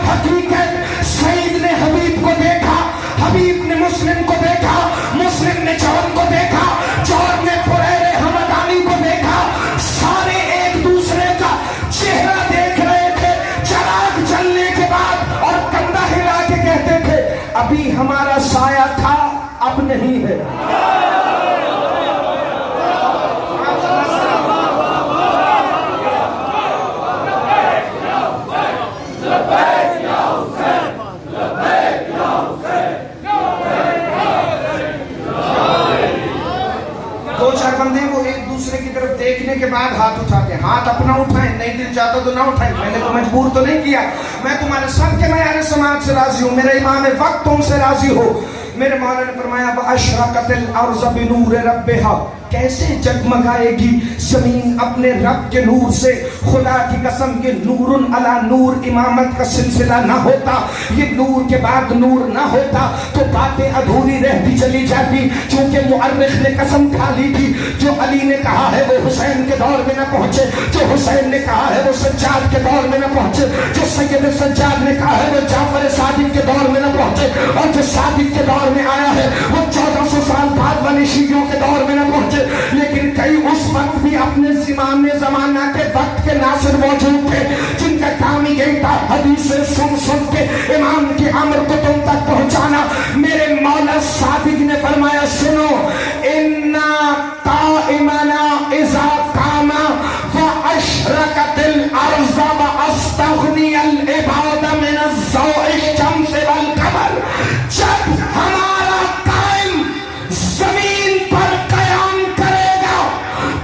حقیقت سعید نے حبیب کو دیکھا، حبیب نے مسلم کو دیکھا، مسلم نے جون کو دیکھا، جون نے پریر حمدانی کو دیکھا، سارے ایک دوسرے کا چہرہ دیکھ رہے تھے چراغ جلنے کے بعد، اور کندھا ہلا کے کہتے تھے ابھی ہمارا سایہ تھا اب نہیں ہے۔ دو چار بندے وہ ایک دوسرے کی طرف دیکھنے کے بعد ہاتھ اٹھاتے ہیں، ہاتھ اپنا اٹھائیں، نہیں دل چاہتا تو نہ اٹھائیں، میں نے تو مجبور تو نہیں کیا، میں تمہارے سب کے معیار سماعت سے راضی ہوں، میرے امام وقت تم سے راضی ہو۔ میرے مولا نے فرمایا وَأَشْرَقَتِ الْأَرْضُ بِنُورِ رَبِّهَا، کیسے جگمگائے گی زمین اپنے رب کے نور سے۔ خدا کی قسم یہ نور علی نور امامت کا سلسلہ نہ ہوتا، یہ نور کے بعد نور نہ ہوتا تو باتیں ادھوری رہتی چلی جاتی، چونکہ مؤرخ نے قسم کھا لی تھی جو علی نے کہا ہے وہ حسین کے دور میں نہ پہنچے، جو حسین نے کہا ہے وہ سجاد کے دور میں نہ پہنچے، جو سید سجاد نے کہا ہے وہ جعفر صادق کے دور میں نہ پہنچے، اور جو صادق کے دور میں آیا ہے وہ 1400 سال بعد والی شیعوں کے دور میں نہ پہنچے۔ لیکن کئی اس وقت بھی اپنے امام زمانہ کے وقت کے ناصر موجود تھے جن کا کام یہی تھا حدیثیں سن سن کے امام کی امر کو تم تک پہنچانا۔ میرے مولا صادق نے فرمایا سنو، انا قائمنا اذا قام فاشرقت الارض واستغنی العباد من الضوء الشمس والقمر، جب ہمارا قائم زمین پر قیام کرے گا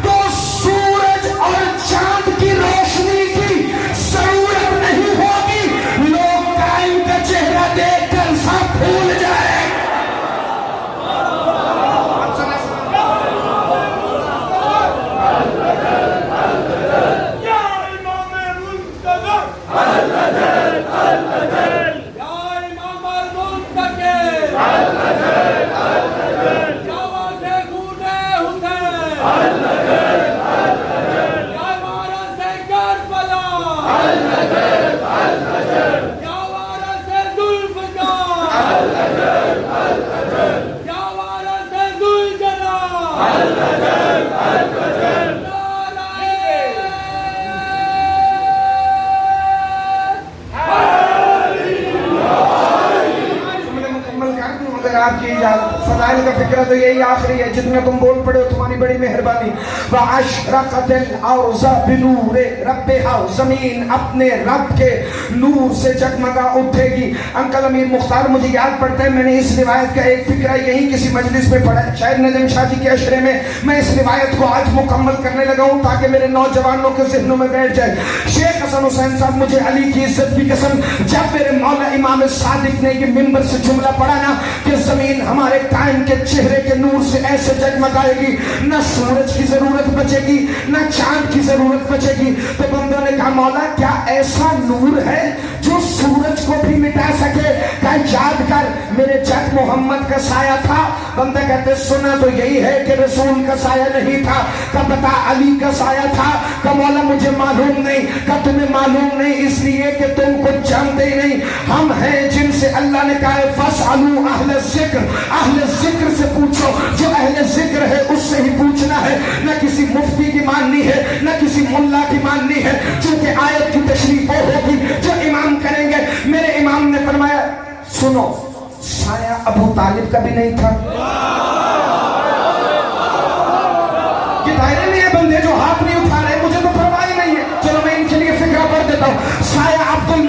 تو سورج اور چاند کی روشنی کی ضرورت نہیں ہوگی، لوگ قائم کا چہرہ دیکھ کر سب بھول جائیں۔ آپ کی فضائل کا فکرہ تو یہی آخری ہے، جتنا تم بول پڑے ہو تمہاری بڑی مہربانی۔ وَأَشْرَقَتِ الْأَرْضُ بِنُورِ رَبِّهَا، زمین اپنے رب کے نور سے جگمگا اٹھے گی۔ انکل امیر مختار مجھے یاد پڑتا ہے، میں نے اس روایت کا ایک فکرہ یہی کسی مجلس میں پڑھا ہے، شاید نجم شاہ جی کے اشرے میں، میں اس روایت کو آج مکمل کرنے لگا ہوں تاکہ میرے نوجوانوں کے ذہنوں میں بیٹھ جائے۔ شیخ حسن حسین صاحب مجھے علی کی عزت کی قسم، جب میرے مولا امام صادق نے یہ منبر سے جملہ پڑھا نا کہ زمین ہمارے قائم کے چہرے کے نور سے ایسے جگمگائے گی، نہ سورج کی ضرورت بچے گی نہ چاند کی ضرورت بچے گی، تو بندوں نے کہا مولا کیا ایسا نور ہے جو سورج کو بھی مٹا سکے؟ کہا یاد کر میرے جد محمد کا سایہ تھا۔ بندہ کہتے سنا تو یہی ہے کہ رسول کا سایہ نہیں تھا۔ کہا بتا علی کا سایہ تھا؟ کہا مولا مجھے معلوم نہیں۔ کہا تمہیں معلوم نہیں اس لیے کہ تم کو جانتے ہی نہیں، ہم ہیں جن سے اللہ نے کہا ہے فاسألوا اہل الذکر، اہل ذکر سے پوچھو، جو اہل ذکر ہے اس سے ہی پوچھنا ہے، نہ کسی مفتی کی ماننی ہے نہ کسی ملا کی ماننی ہے، چونکہ آیت کی تشریح وہ ہوگی جو امام کریں گے۔ میرے امام نے فرمایا سنو، سایہ ابو طالب کا بھی نہیں تھا،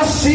80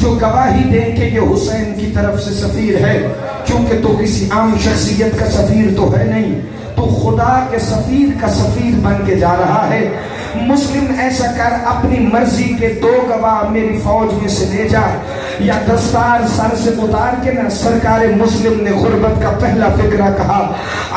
جو گواہی دیں کہ یہ حسین کی طرف سے سفیر ہے، کیونکہ تو کسی عام شخصیت کا سفیر تو ہے نہیں، تو خدا کے سفیر کا سفیر بن کے جا رہا ہے۔ مسلم ایسا کر، اپنی مرضی کے 2 گواہ میری فوج میں سے لے جا، یا دستار سر سے اتار کے نہ۔ سرکار مسلم نے غربت کا پہلا فکرہ کہا،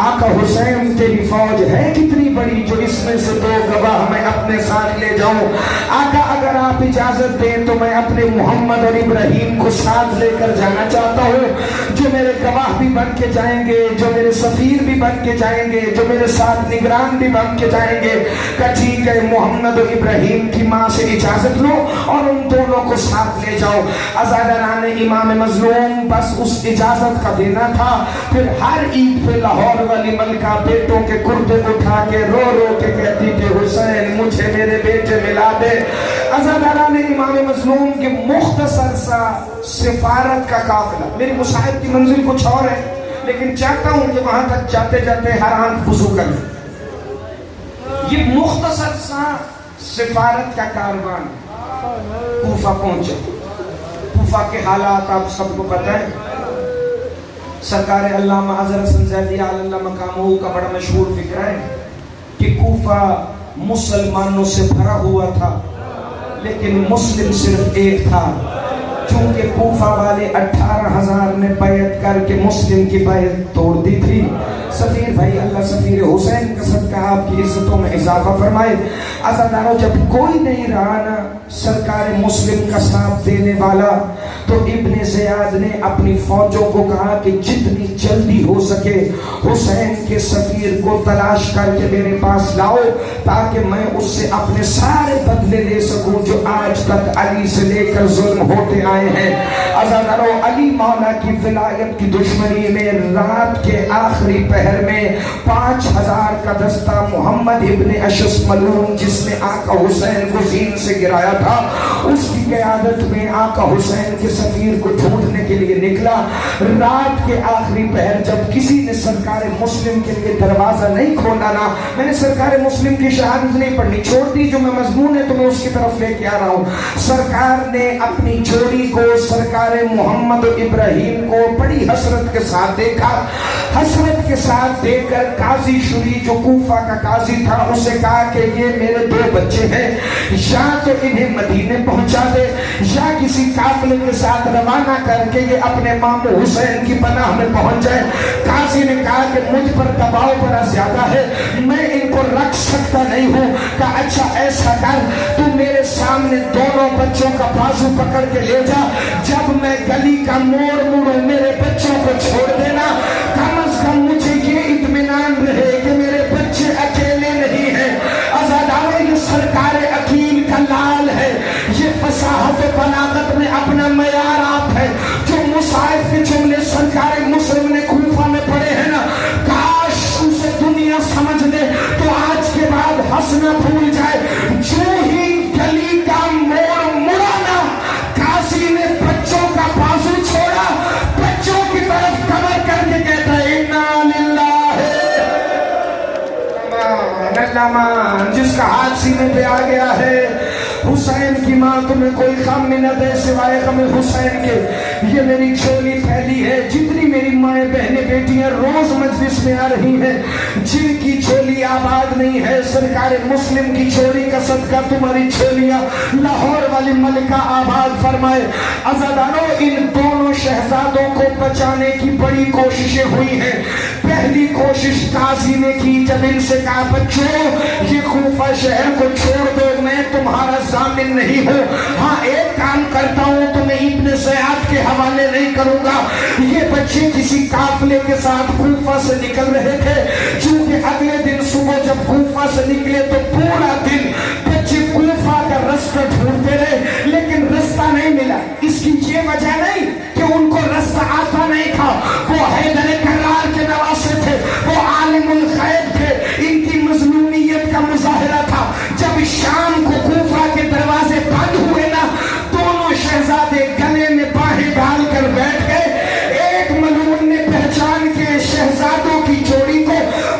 آقا حسین تیری فوج ہے کتنی بڑی جو اس میں سے 2 گواہ میں اپنے ساتھ لے جاؤں؟ آقا اگر آپ اجازت دیں تو میں اپنے محمد اور ابراہیم کو ساتھ لے کر جانا چاہتا ہوں، جو میرے گواہ بھی بن کے جائیں گے، جو میرے سفیر بھی بن کے جائیں گے، جو میرے ساتھ نگران بھی بن کے جائیں گے۔ کہ ٹھیک ہے، محمد و ابراہیم کی ماں سے اجازت لو اور ان دونوں کو ساتھ لے جاؤ۔ عزاداران امام مظلوم بس اس اجازت کا دینا تھا۔ پھر ہر عید پہ لاہور والی ملکہ بیٹوں کے کرتے اٹھا کے رو رو کے کہتی کہ حسین مجھے میرے بیٹے ملا دے۔ عزاداران امام مظلوم کے مختصر سا سفارت کا قافلہ، میری مصاحب کی منزل کچھ اور ہے لیکن چاہتا ہوں کہ وہاں تک جاتے جاتے ہر آنکھ وضو کریں۔ یہ مختصر سا سفارت کا کاروان کوفہ پہنچے۔ کوفہ کے حالات آپ سب کو پتہ ہے۔ سرکار علامہ اظہر حسن زیدی علی اللہ مقامہ کا بڑا مشہور فکرہ ہے کہ کوفہ مسلمانوں سے بھرا ہوا تھا لیکن مسلم صرف ایک تھا، چونکہ کوفہ والے 18,000 نے بیعت کر کے مسلم کی بیعت توڑ دی تھی۔ سفیر بھائی اللہ سفیر حسین کا صدقہ آپ کی عزتوں میں اضافہ فرمائے۔ عزاداروں جب کوئی نہیں رہا نا سرکار مسلم کا ساتھ دینے والا، تو ابن زیاد نے اپنی فوجوں کو کہا کہ جتنی جلدی ہو سکے حسین کے سفیر کو تلاش کر کے میرے پاس لاؤ تاکہ میں اس سے اپنے سارے بدلے لے سکوں جو آج تک علی سے لے کر ظلم ہوتے آئے ہیں۔ عزاداروں علی مولا کی ولایت کی دشمنی میں رات کے آخری پہر میں 5,000 کا دستہ محمد ابن اشس ملعون جس نے آقا حسین کو زین سے گرایا تھا، اس کی قیادت میں آقا حسین کے سفیر کو ڈھونڈنے کے لیے نکلا۔ رات کے آخری پہر جب کسی نے سرکار مسلم کے لیے دروازہ نہیں کھولا نا، میں نے سرکار مسلم کی شہادت نہیں پڑھنی، چھوڑ دی، جو میں مضمون ہے تو میں اس کی طرف لے کے آ رہا ہوں۔ سرکار نے اپنی جوڑی کو سرکار محمد و ابراہیم کو بڑی حسرت کے ساتھ دیکھا۔ حسرت کے ساتھ دیکھ کر قاضی شری جو کوفہ کا قاضی تھا اسے کہا کہ یہ میرے 2 بچے ہیں، یا تو انہیں مدینے پہنچا دے یا کسی قافلے کے ساتھ روانہ کر کے یہ اپنے ماموں حسین کی پناہ میں پہنچ جائے۔ قاضی نے کہا کہ مجھ پر دباؤ بڑا زیادہ ہے، میں ان کو رکھ سکتا نہیں ہوں۔ کہا اچھا ایسا کر، تو میرے سامنے دونوں بچوں کا بازو پکڑ کے لے جا، جب میں گلی کا موڑ مڑوں میرے بچوں کو چھوڑ دینا، کم از کم مجھے یہ اطمینان رہے کہ میرے بچے اکیلے نہیں ہیں۔ عزاداروں یہ سرکار عقیل کا لال ہے، یہ فصاحت و بلاغت میں اپنا معیار آپ ہے۔ جو مصاحف کے جملے سرکار مسلم نے کوفہ میں پڑھے ہیں نا، کاش اسے دنیا سمجھ لے تو آج کے بعد ہنسنا بھول جائے۔ جو ہی گلی کا موڑ مڑا نا، قاضی نے بچوں کا بازو چھوڑا، بچوں کی طرف کمر کر کے کہتا ہے انا للہ جس کا ہاتھ سینے پہ آ گیا ہے، حسین کی ماں تمہیں کوئی غم نہ دے سوائے غم حسین کے۔ یہ میری چولی پھیلی ہے، جتنی میری مائیں بہنیں بیٹیاں روز مجلس میں آ رہی ہیں، جن کی چولی آباد نہیں ہے، سرکار مسلم کی چولی کا صدقہ تمہاری چولیاں لاہور والی ملکہ آباد فرمائے۔ عزاداروں ان دونوں شہزادوں کو بچانے کی بڑی کوششیں ہوئی ہیں۔ پہلی کوشش قاضی نے کی جب ان سے کہا بچوں یہ کوفہ شہر کو چھوڑ دو، میں تمہارا ضامن نہیں ہوں، ہاں ایک کام کرتا ہوں تمہیں ابن زیاد کے حوالے نہیں کروں گا۔ یہ بچے کسی قافلے کے ساتھ کوفہ سے نکل رہے تھے، چونکہ اگلے دن صبح جب کوفہ سے نکلے تو پورا دن بچے کوفہ کا رستہ ڈھونڈتے رہے لیکن رستہ نہیں ملا۔ اس کی یہ وجہ نہیں کہ ان کو رستہ آتا نہیں تھا، وہ حیدر کرار کے نواسے تھے، وہ عالم الغیب تھے، ان کی مظلومیت کا مظاہرہ تھا۔ جب شام کو کوفہ کے دروازے بند ہوئے نا، دونوں شہزادے گلے میں باہیں ڈال کر بیٹھ گئے۔ ایک ملعون نے پہچان کے شہزادوں کی جوڑی کو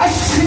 80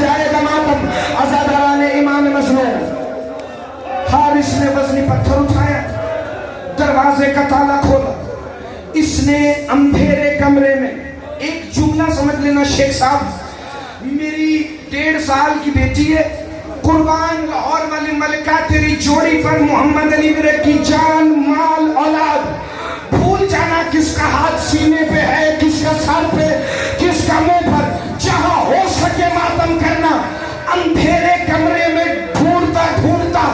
جائے گا ماتم. عزاداران امام مظلوم. حارث نے وزنی پتھر اٹھایا, دروازے کا تالا کھولا. اس نے اندھیرے کمرے میں ایک جملہ سمجھ لینا شیخ صاحب, میری 1.5 سال کی بیٹی ہے, قربان لاہور والی ملکہ تیری جوڑی پر محمد علی میرے کی جان مال اولاد, بھول جانا کس کا ہاتھ سینے پہ ہے, کس کا سر پہ, کس کا منہ پر, جہاں ہو سکے ماتم کرنا. اندھیرے کمرے میں ڈھونڈتا ڈھونڈتا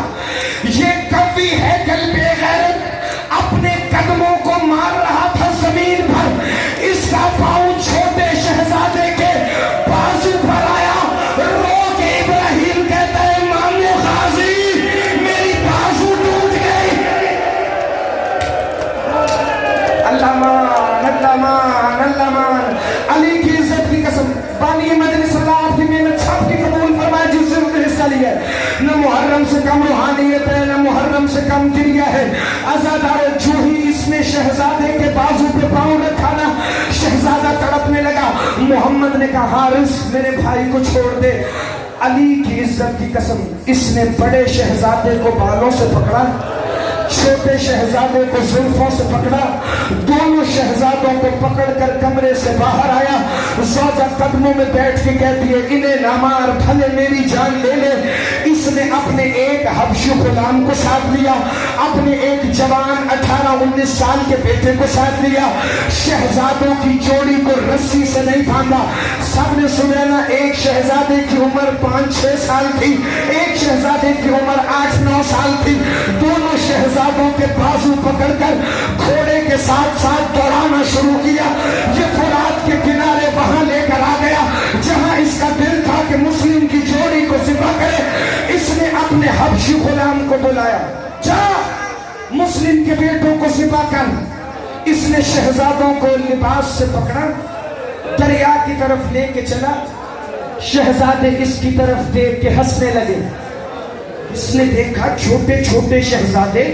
یہ کبھی ہے قلب غیرت, اپنے قدموں کو مار رہا تھا زمین پر. اس کا پاؤں چھوٹے شہزادے کے بازو پر آیا, رو کے ابراہیم کہتا ہے مامو غازی میری بازو ٹوٹ گئی. اللہ مان, اللہ مان, اللہ مان. علی کی عزت کی قسم, بانی مجلس اللہ آپ کی محنت سب کی قبول فرمائے جس سے انہوں نے حصہ لیا ہے. نہ محرم سے کم روحانیت ہے, نہ محرم سے کم گریہ ہے. عزادار جو ہی اس نے شہزادے کے بازو پہ پاؤں رکھا نا, شہزادہ تڑپنے لگا. محمد نے کہا حارث میرے بھائی کو چھوڑ دے. علی کی عزت کی قسم اس نے بڑے شہزادے کو بالوں سے پکڑا, چھوٹے شہزادے کو زلفوں سے پکڑا, دونوں شہزادوں کو پکڑ کر کمرے سے باہر آیا. زوجہ قدموں میں بیٹھ کے کہتی ہے انہیں نہ مار, بھلے میری جان لے لے. اس نے اپنے ایک حبشی غلام کو ساتھ لیا, اپنے ایک جوان 18-19 سال کے بیٹے کو ساتھ لیا. شہزادوں کی جوڑی کو رسی سے نہیں باندھا. سب نے سنا نا, ایک شہزادے کی عمر 5-6 سال تھی, ایک شہزادے کی عمر 8-9 سال تھی. دونوں شہزادوں کے بازو پکڑ کر گھوڑے کے ساتھ ساتھ دوڑانا شروع کیا. یہ فرات کے کنارے وہاں لے کر آ گیا جہاں اس کا دل تھا کہ مسلم کی جوڑی کو ذبح کرے. اس نے اپنے حبشی غلام کو بلایا, جا مسلم کے بیٹوں کو ذبح کر. اس نے شہزادوں کو لباس سے پکڑا, دریا کی طرف لے کے چلا. شہزادے اس کی طرف دیکھ کے ہنسنے لگے. اس نے دیکھا چھوٹے چھوٹے شہزادے,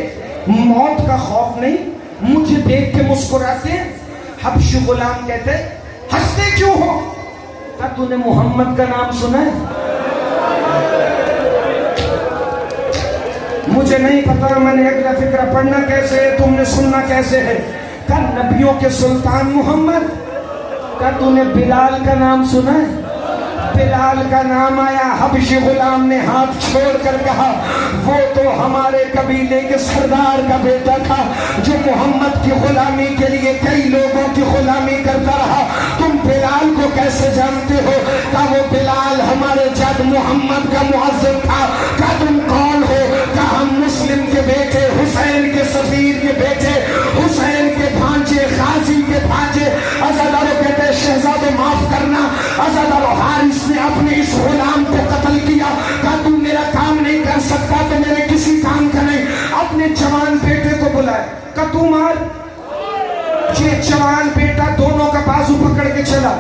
موت کا خوف نہیں, مجھے دیکھ کے مسکراتے ہیں. حبشی غلام کہتے ہنستے کیوں ہو؟ کہا تو نے محمد کا نام سنا ہے؟ مجھے نہیں پتا, میں نے اگلا فکرہ پڑھنا کیسے ہے, تم نے سننا کیسے ہے. کہا نبیوں کے سلطان محمد. کہا تو نے بلال کا نام سنا ہے؟ بلال کا نام آیا. حبشی غلام نے ہاتھ چھوڑ کر کہا وہ تو ہمارے قبیلے کے سردار کا بیٹا تھا جو محمد کی غلامی کے لیے کئی لوگوں کی غلامی کرتا رہا. تم بلال کو کیسے جانتے ہو؟ کہا وہ بلال ہمارے جد محمد کا معظم تھا. کہا تم کون ہو؟ کہا ہم مسلم کے بیٹے, حسین کے سفیر کے بیٹے, حسین کے بھانجے, غازی کے بھانجے. عزادارو کہتے ہیں شہزادو معاف کرنا, عزادارو حارث نے اپنے اس غلام کو قتل کیا. کہا تو میرا کام نہیں کر سکتا تو میرے کسی کام کا نہیں. اپنے جوان بیٹے کو بلائے, کہا تو مار. یہ جوان بیٹا دونوں کا بازو پکڑ کے چلا.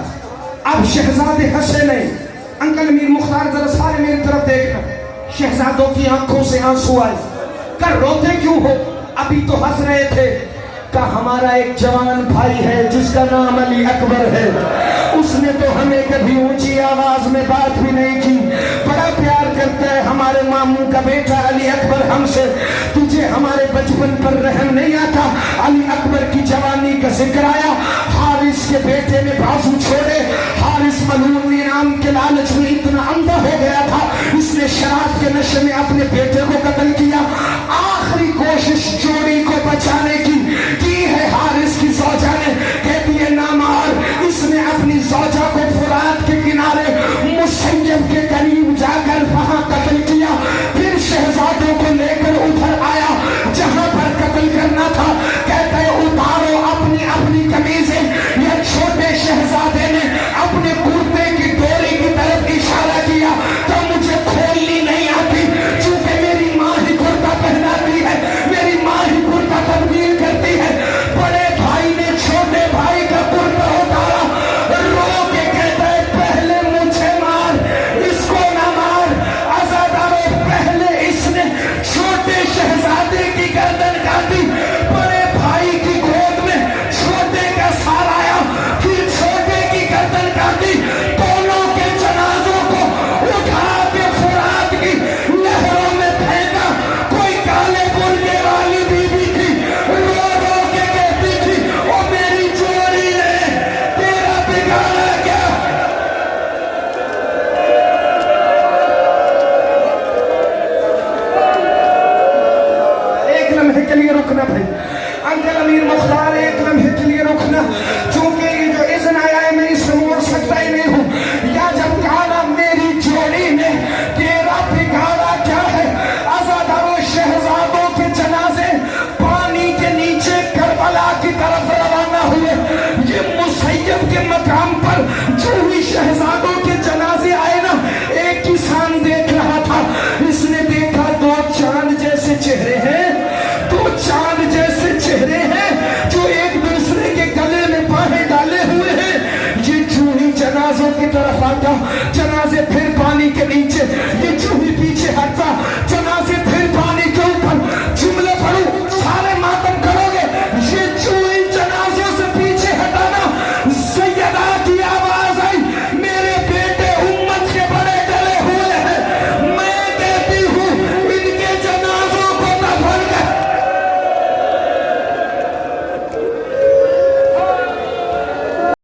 اب شہزادے ہنسے نہیں. انکل میر مختار ذرا سارے میری طرف دیکھنا. شہزادوں کی آنکھوں سے آنسو آئے. کہا روتے کیوں ہو؟ ابھی تو ہنس رہے تھے. کہا ہمارا ایک جوان بھائی ہے جس کا نام علی اکبر ہے, اس نے تو ہمیں کبھی اونچی آواز میں بات بھی نہیں کی, بڑا پیار کرتا ہے ہمارے ماموں کا بیٹا علی اکبر ہم سے. تجھے ہمارے بچپن پر رحم نہیں آتا؟ علی اکبر کی جوانی کا ذکر آیا. حارث کے بیٹے نے بازو چھوڑے. حارث ملعون انعام کے لالچ میں اتنا اندھا ہو گیا تھا, اس نے شراب کے نشے میں اپنے بیٹے کو قتل کیا. آخری کوشش جوڑی کو بچانے کی ہے حارث کی زوجہ نے, کہتی ہے نہ مار. اس نے اپنی زوجہ کو فرات کے کنارے مسیب کے قریب جا کر وہاں قتل کیا. پھر شہزادوں کو لے کر ادھر آیا جہاں پر قتل کرنا تھا. کہتا ہے اتارو اپنی اپنی قمیضیں. یہ چھوٹے شہزادے نے اپنے کرتے کی ڈوری کی طرف اشارہ کیا تو مجھے کھولنی نہیں آتی, چونکہ کاٹا، جنازے پھر پانی کے نیچے، یہ